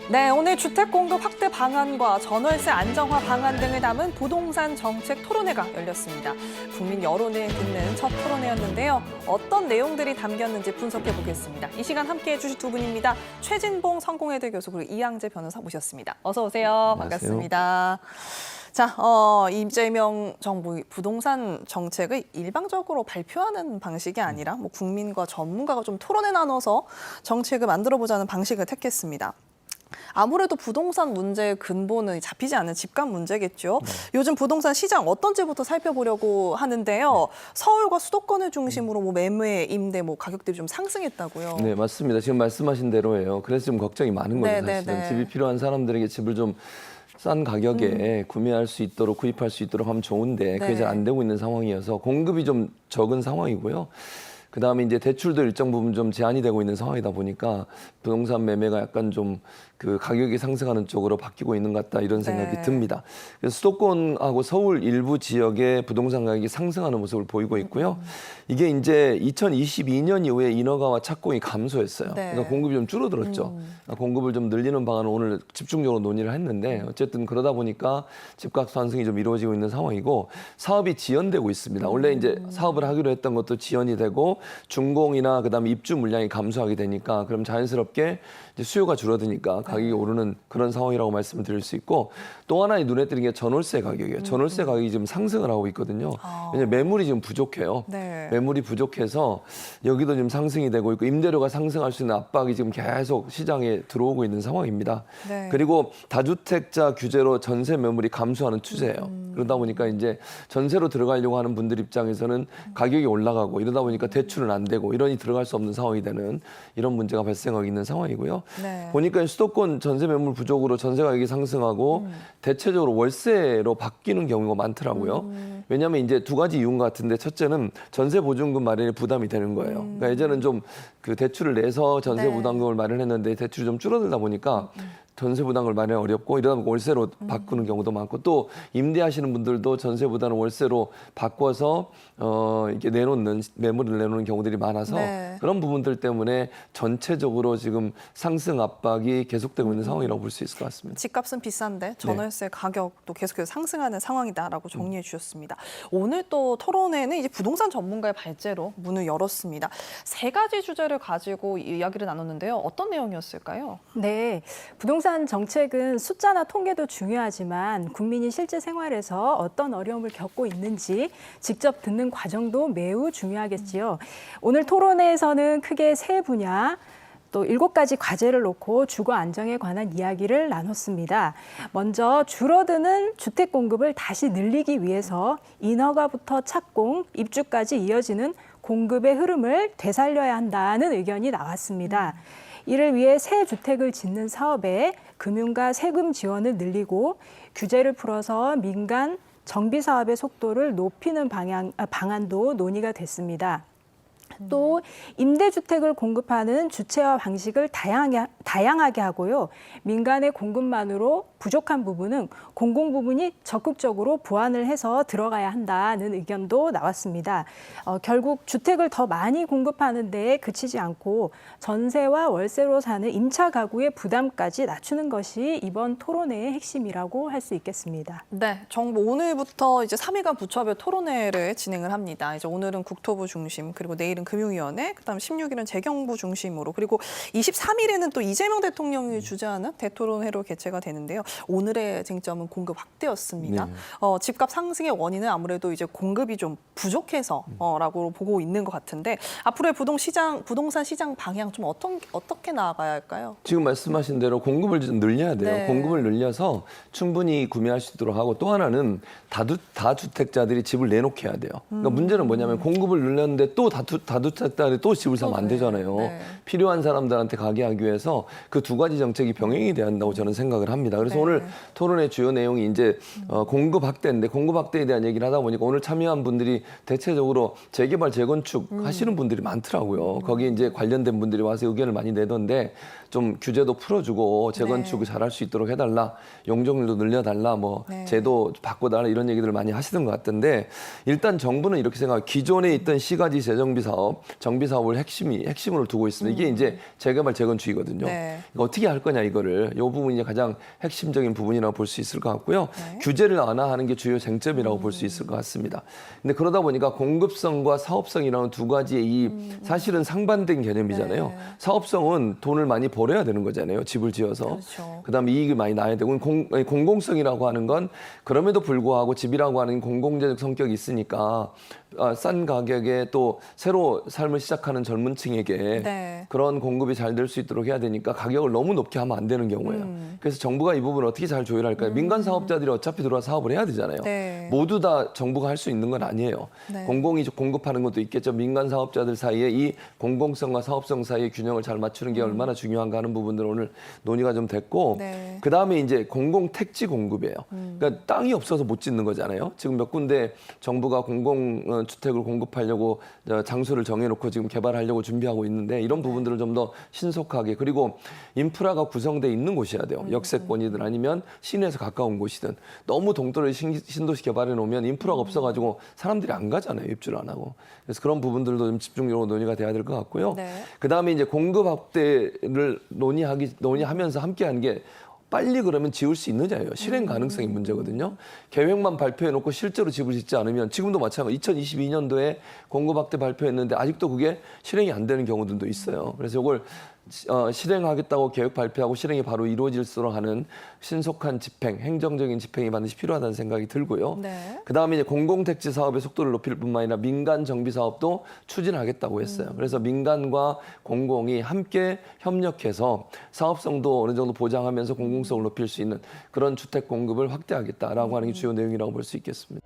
네, 오늘 주택 공급 확대 방안과 전월세 안정화 방안 등을 담은 부동산 정책 토론회가 열렸습니다. 국민 여론을 듣는 첫 토론회였는데요. 어떤 내용들이 담겼는지 분석해 보겠습니다. 이 시간 함께해 주실 두 분입니다. 최진봉 성공회대 교수 그리고 이양재 변호사 모셨습니다. 어서 오세요. 안녕하세요. 반갑습니다. 자, 이재명 정부 부동산 정책을 일방적으로 발표하는 방식이 아니라 국민과 전문가가 좀 토론에 나눠서 정책을 만들어보자는 방식을 택했습니다. 아무래도 부동산 문제의 근본은 잡히지 않는 집값 문제겠죠. 네. 요즘 부동산 시장 어떤지부터 살펴보려고 하는데요. 서울과 수도권을 중심으로 매매, 임대 가격들이 좀 상승했다고요. 네, 맞습니다. 지금 말씀하신 대로예요. 그래서 좀 걱정이 많은 거죠. 사실은 집이 필요한 사람들에게 집을 좀 싼 가격에 구매할 수 있도록 구입할 수 있도록 하면 좋은데 그게 잘 안 되고 있는 상황이어서 공급이 좀 적은 상황이고요. 그다음에 이제 대출도 일정 부분 좀 제한이 되고 있는 상황이다 보니까 부동산 매매가 약간 좀 그 가격이 상승하는 쪽으로 바뀌고 있는 것 같다 이런 생각이 듭니다. 그래서 수도권하고 서울 일부 지역의 부동산 가격이 상승하는 모습을 보이고 있고요. 이게 이제 2022년 이후에 인허가와 착공이 감소했어요. 그러니까 공급이 좀 줄어들었죠. 공급을 좀 늘리는 방안을 오늘 집중적으로 논의를 했는데 어쨌든 그러다 보니까 집값 상승이 좀 이루어지고 있는 상황이고 사업이 지연되고 있습니다. 원래 이제 사업을 하기로 했던 것도 지연이 되고 준공이나 그다음에 입주 물량이 감소하게 되니까 그럼 자연스럽게 이제 수요가 줄어드니까 가격이 오르는 그런 상황이라고 말씀을 드릴 수 있고 또 하나 눈에 띄는 게 전월세 가격이에요. 전월세 가격이 지금 상승을 하고 있거든요. 왜냐하면 매물이 지금 부족해요. 매물이 부족해서 여기도 지금 상승이 되고 있고 임대료가 상승할 수 있는 압박이 지금 계속 시장에 들어오고 있는 상황입니다. 그리고 다주택자 규제로 전세 매물이 감소하는 추세예요. 그러다 보니까 이제 전세로 들어가려고 하는 분들 입장에서는 가격이 올라가고 이러다 보니까 대출은 안 되고 이러니 들어갈 수 없는 상황이 되는 이런 문제가 발생하고 있는 상황이고요. 보니까 수도권 전세 매물 부족으로 전세 가격이 상승하고 대체적으로 월세로 바뀌는 경우가 많더라고요. 왜냐하면 이제 두 가지 이유인 것 같은데 첫째는 전세 보증금 마련이 부담이 되는 거예요. 그러니까 예전에는 좀 그 대출을 내서 전세 부담금을 마련했는데 대출이 좀 줄어들다 보니까 전세 부담을 마련이 어렵고 이러다 보니까 월세로 바꾸는 경우도 많고 또 임대하시는 분들도 전세보다는 월세로 바꿔서 이렇게 내놓는 매물을 내놓는 경우들이 많아서 그런 부분들 때문에 전체적으로 지금 상승 압박이 계속되고 있는 상황이라고 볼 수 있을 것 같습니다. 집값은 비싼데 전월세 가격도 계속해서 상승하는 상황이다라고 정리해 주셨습니다. 오늘 또 토론회는 이제 부동산 전문가의 발제로 문을 열었습니다. 세 가지 주제를 가지고 이야기를 나눴는데요. 어떤 내용이었을까요? 네, 부동산 정책은 숫자나 통계도 중요하지만 국민이 실제 생활에서 어떤 어려움을 겪고 있는지 직접 듣는 과정도 매우 중요하겠지요. 오늘 토론회에서는 크게 세 분야, 또 7가지 과제를 놓고 주거 안정에 관한 이야기를 나눴습니다. 먼저 줄어드는 주택 공급을 다시 늘리기 위해서 인허가부터 착공, 입주까지 이어지는 공급의 흐름을 되살려야 한다는 의견이 나왔습니다. 이를 위해 새 주택을 짓는 사업에 금융과 세금 지원을 늘리고 규제를 풀어서 민간 정비 사업의 속도를 높이는 방안도 논의가 됐습니다. 또 임대주택을 공급하는 주체와 방식을 다양하게 하고요. 민간의 공급만으로 부족한 부분은 공공 부분이 적극적으로 보완을 해서 들어가야 한다는 의견도 나왔습니다. 결국 주택을 더 많이 공급하는 데에 그치지 않고 전세와 월세로 사는 임차 가구의 부담까지 낮추는 것이 이번 토론회의 핵심이라고 할 수 있겠습니다. 네, 정부 오늘부터 이제 3일간 부처별 토론회를 진행을 합니다. 이제 오늘은 국토부 중심, 그리고 내일은 금융위원회, 그다음 16일은 재경부 중심으로, 그리고 23일에는 또 이재명 대통령이 주재하는 대토론회로 개최가 되는데요. 오늘의 쟁점은 공급 확대였습니다. 집값 상승의 원인은 아무래도 이제 공급이 좀 부족해서라고 보고 있는 것 같은데 앞으로의 부동산 시장 방향 좀 어떻게 나아가야 할까요? 지금 말씀하신 대로 공급을 좀 늘려야 돼요. 공급을 늘려서 충분히 구매할 수 있도록 하고 또 하나는 다주택자들이 집을 내놓게 해야 돼요. 그러니까 문제는 뭐냐면 공급을 늘렸는데 또 다주택자들이 또 집을 사면 안 되잖아요. 필요한 사람들한테 가게 하기 위해서 그 두 가지 정책이 병행이 돼야 한다고 저는 생각을 합니다. 그래서 그래서 오늘 토론의 주요 내용이 이제 공급 확대인데 공급 확대에 대한 얘기를 하다 보니까 오늘 참여한 분들이 대체적으로 재개발, 재건축 하시는 분들이 많더라고요. 거기에 이제 관련된 분들이 와서 의견을 많이 내던데 좀 규제도 풀어주고 재건축을 잘할 수 있도록 해달라, 용적률도 늘려달라, 뭐 제도 바꿔달라 이런 얘기들을 많이 하시던 것 같은데 일단 정부는 이렇게 생각해요. 기존에 있던 시가지 재정비 사업, 정비 사업을 핵심으로 두고 있습니다. 이게 이제 재개발, 재건축이거든요. 이거 어떻게 할 거냐 이거를 이 부분이 이제 가장 핵심적인 부분이라고 볼 수 있을 것 같고요. 규제를 완화하는 게 주요 쟁점이라고 볼 수 있을 것 같습니다. 근데 그러다 보니까 공급성과 사업성이라는 두 가지의 이 사실은 상반된 개념이잖아요. 사업성은 돈을 많이 벌어야 되는 거잖아요. 집을 지어서. 그렇죠. 그다음에 이익이 많이 나야 되고 공공성이라고 하는 건 그럼에도 불구하고 집이라고 하는 공공재적 성격이 있으니까 싼 가격에 또 새로 삶을 시작하는 젊은 층에게 그런 공급이 잘 될 수 있도록 해야 되니까 가격을 너무 높게 하면 안 되는 경우예요. 그래서 정부가 이 부분을 어떻게 잘 조율할까요? 민간 사업자들이 어차피 들어와 사업을 해야 되잖아요. 모두 다 정부가 할 수 있는 건 아니에요. 공공이 공급하는 것도 있겠죠. 민간 사업자들 사이에 이 공공성과 사업성 사이의 균형을 잘 맞추는 게 얼마나 중요한가 하는 부분들 오늘 논의가 좀 됐고 그다음에 이제 공공 택지 공급이에요. 그러니까 땅이 없어서 못 짓는 거잖아요. 지금 몇 군데 정부가 공공 주택을 공급하려고 장소를 정해놓고 지금 개발하려고 준비하고 있는데 이런 부분들을 좀 더 신속하게 그리고 인프라가 구성돼 있는 곳이어야 돼요. 역세권이든 아니면 시내에서 가까운 곳이든 너무 동떨어져 신도시 개발해 놓으면 인프라가 없어가지고 사람들이 안 가잖아요. 입주를 안 하고. 그래서 그런 부분들도 좀 집중적으로 논의가 돼야 될 것 같고요. 그다음에 이제 공급 확대를 논의하면서 함께하는 게 빨리 그러면 지을 수 있느냐예요. 실행 가능성이 문제거든요. 계획만 발표해놓고 실제로 집을 짓지 않으면 지금도 마찬가지 2022년도에 공급 확대 발표했는데 아직도 그게 실행이 안 되는 경우들도 있어요. 그래서 이걸 실행하겠다고 계획 발표하고 실행이 바로 이루어질 수 있도록 하는 신속한 집행, 행정적인 집행이 반드시 필요하다는 생각이 들고요. 그다음에 이제 공공택지 사업의 속도를 높일 뿐만 아니라 민간 정비 사업도 추진하겠다고 했어요. 그래서 민간과 공공이 함께 협력해서 사업성도 어느 정도 보장하면서 공공성을 높일 수 있는 그런 주택 공급을 확대하겠다라고 하는 게 주요 내용이라고 볼 수 있겠습니다.